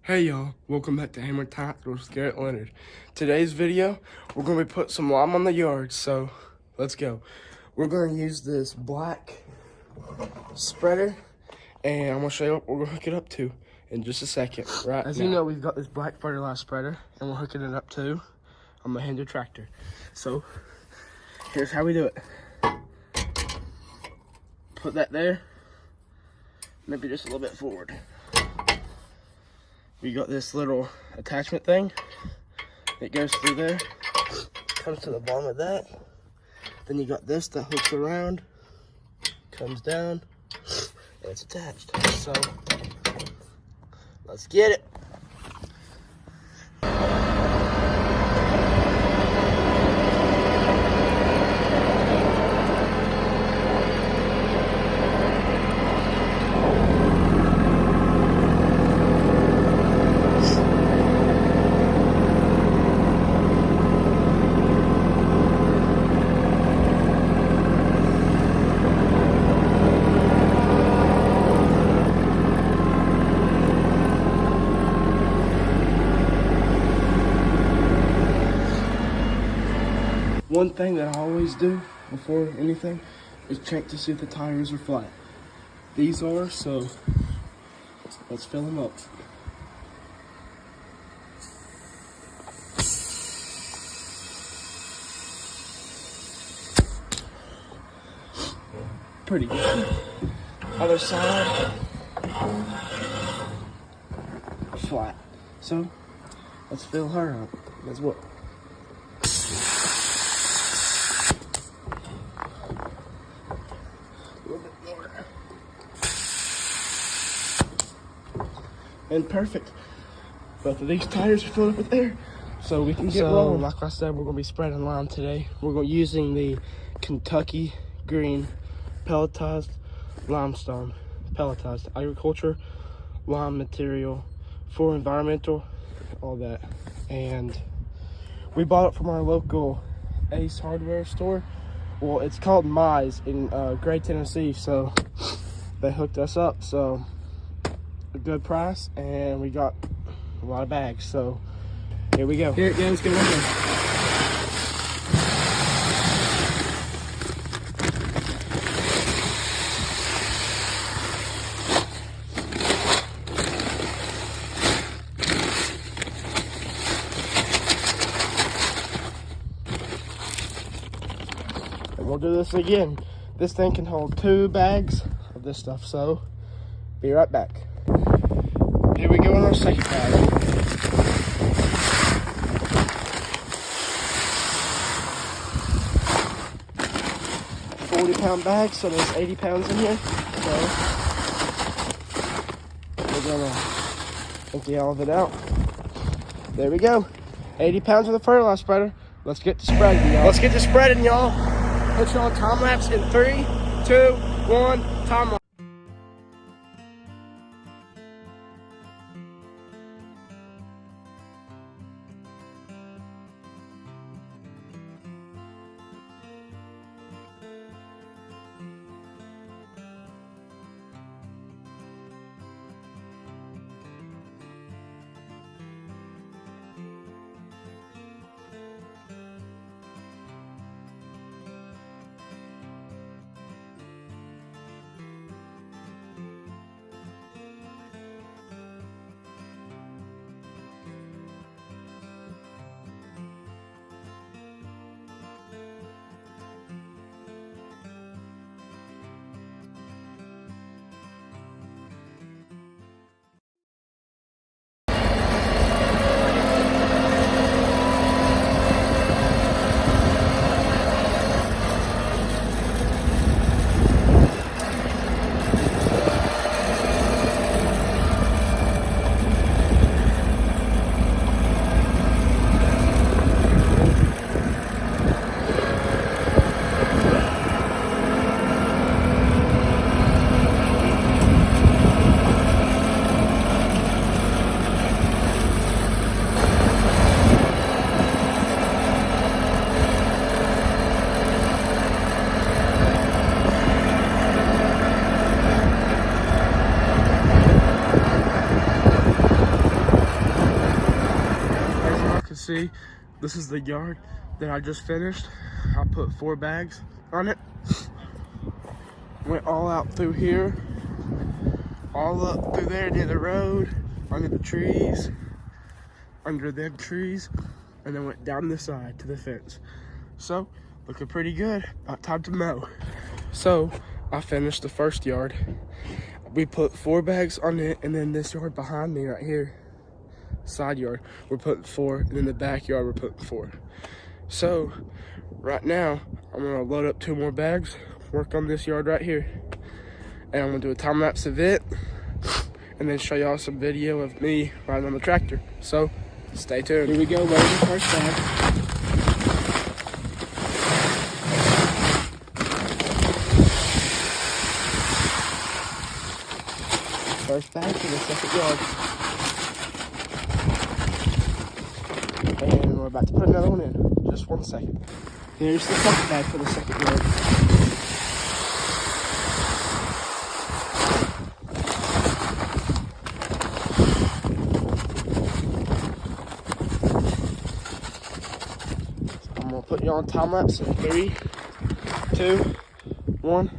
Hey y'all, welcome back to Hammer-tine with Garrett Leonard. Today's video, we're going to be putting some lime on the yard, so let's go. We're going to use this black spreader, and I'm going to show you what we're going to hook it up to in just a second, right As now. You know, we've got this black fertilizer spreader, and we're hooking it up to a Mahindra tractor. So, here's how we do it. Put that there, maybe just a little bit forward. We got this little attachment thing that goes through there, comes to the bottom of that. Then you got this that hooks around, comes down, and it's attached. So, let's get it. One thing that I always do before anything is check to see if the tires are flat. These are, so let's fill them up. Pretty good. Other side, flat. So let's fill her up. That's what. And perfect. Both of these tires are filled up with air, so we can get rolling. Like I said, we're going to be spreading lime today. We're going to be using the Kentucky Green pelletized limestone, pelletized agriculture lime material for environmental, all that. And we bought it from our local Ace hardware store. Well, it's called Mize in Gray, Tennessee. So they hooked us up. So a good price, and we got a lot of bags, so here we go. Here it goes, get it in. 'We'll do this again. This thing can hold 2 bags of this stuff, so be right back. Here we go on our second bag. 40-pound bag, so there's 80 pounds in here. So we're gonna empty all of it out. There we go. 80 pounds of the fertilizer spreader. Let's get to spreading, y'all. Let's get to spreading, y'all. Put you on time lapse in 3, 2, 1, time lapse. see, this is the yard that I just finished. I put 4 bags on it. Went all out through here, all up through there near the road, under the trees, under them trees, and then went down this side to the fence. So, looking pretty good. About time to mow. So, I finished the first yard. We put 4 bags on it, and then this yard behind me right here, side yard, we're putting 4, and then the backyard we're putting 4. So, right now, I'm gonna load up 2 more bags, work on this yard right here, and I'm gonna do a time lapse of it, and then show y'all some video of me riding on the tractor. So, stay tuned. Here we go, loading the first bag. First bag for the second yard. And we're about to put another one in. Just 1 second. Here's the second bag for the second yard. So I'm gonna put you on time lapse in 3, 2, 1.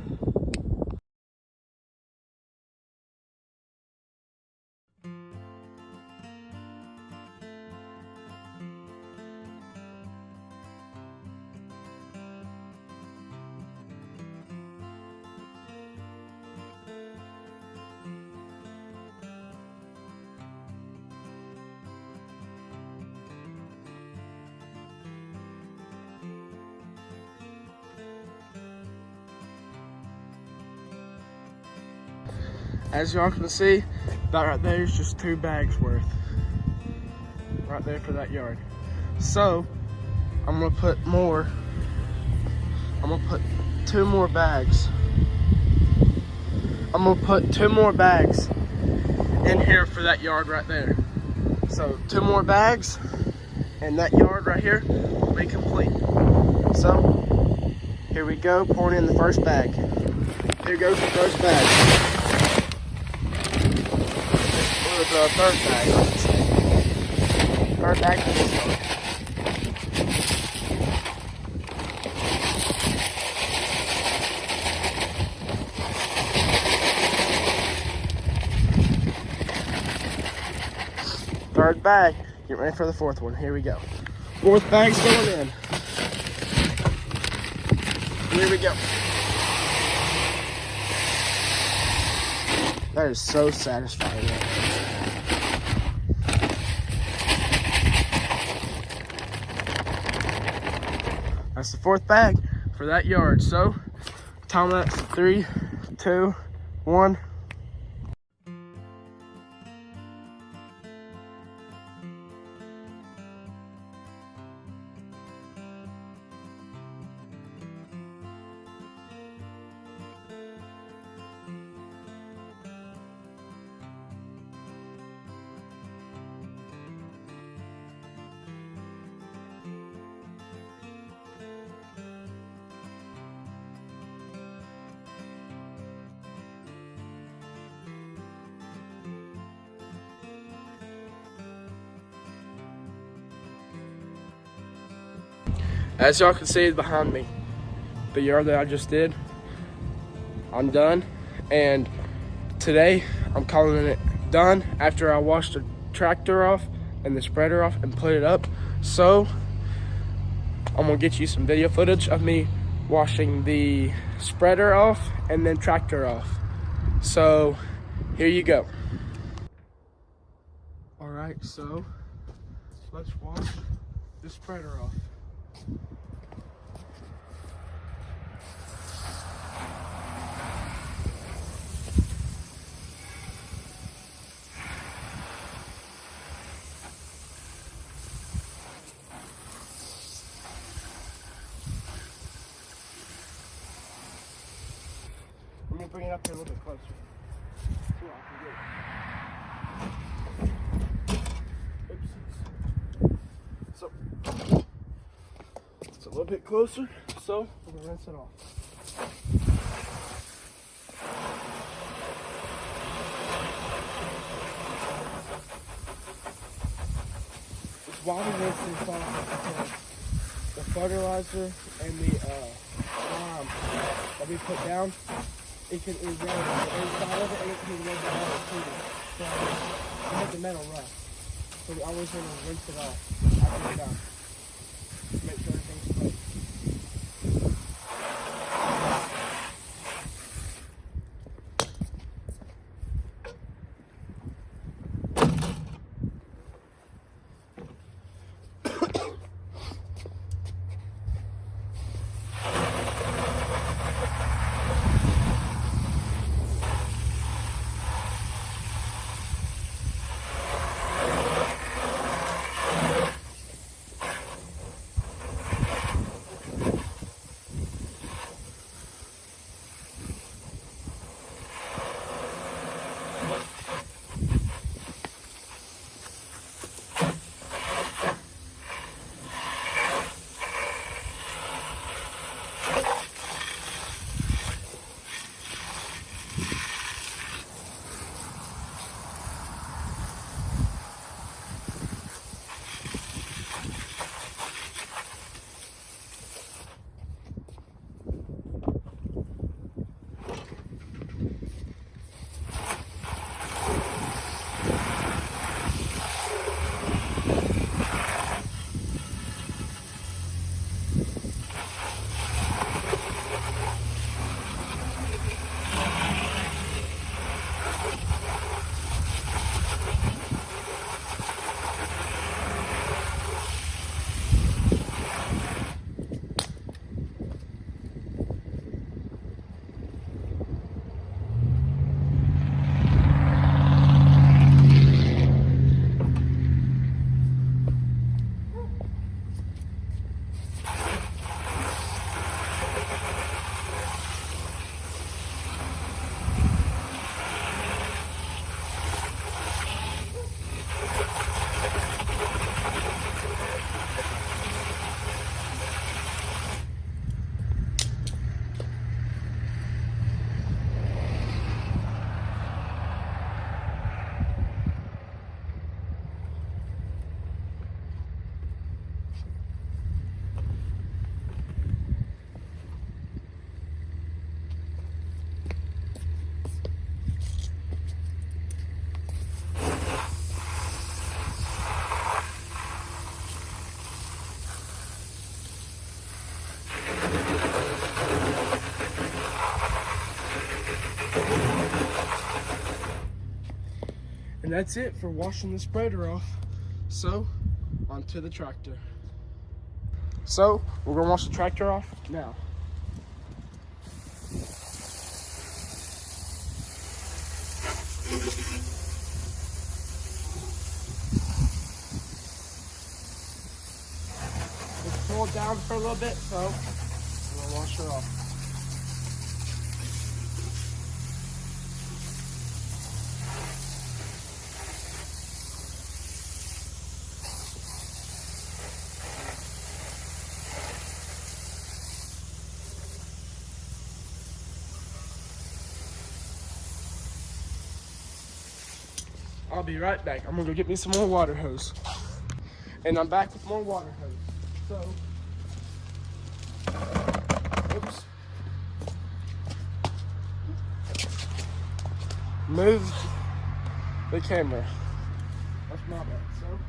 As y'all can see, that right there is just 2 bags worth. Right there for that yard. So, I'm gonna put 2 more bags. I'm gonna put 2 more bags in here for that yard right there. So, 2 more bags, and that yard right here will be complete. So, here we go, pouring in the first bag. Here goes the first bag. The third bag. Third bag for this yard. Third bag. Get ready for the 4th one. Here we go. 4th bag's going in. Here we go. That is so satisfying. That's the 4th bag for that yard. So, time lapse 3, 2, 1. As y'all can see behind me, the yard that I just did, I'm done. And today, I'm calling it done after I washed the tractor off and the spreader off and put it up. So, I'm gonna get you some video footage of me washing the spreader off and then tractor off. So, here you go. All right, so let's wash the spreader off. Let me bring it up here a little bit closer. So, it's a little bit closer, so we're gonna rinse it off. Just while we rinse this off, the fertilizer and the lime that we put down, it can erode the inside of it, and it can erode the metal too. So we have the metal rough. So we always want to rinse it off after we're done. Make sure everything's clean. And that's it for washing the spreader off. So, onto the tractor. So, we're gonna wash the tractor off now. It's cooled down for a little bit, so we're gonna wash her off. I'll be right back. I'm gonna go get me some more water hose. And I'm back with more water hose. So, oops. Move the camera. That's my bad. So,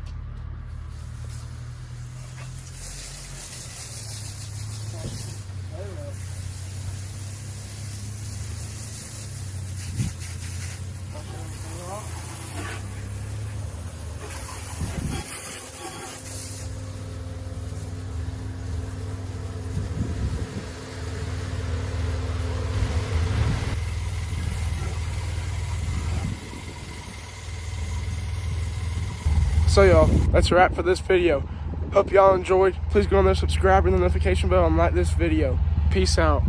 So y'all, that's a wrap for this video. Hope y'all enjoyed. Please go on there, subscribe, and the notification bell, and like this video. Peace out.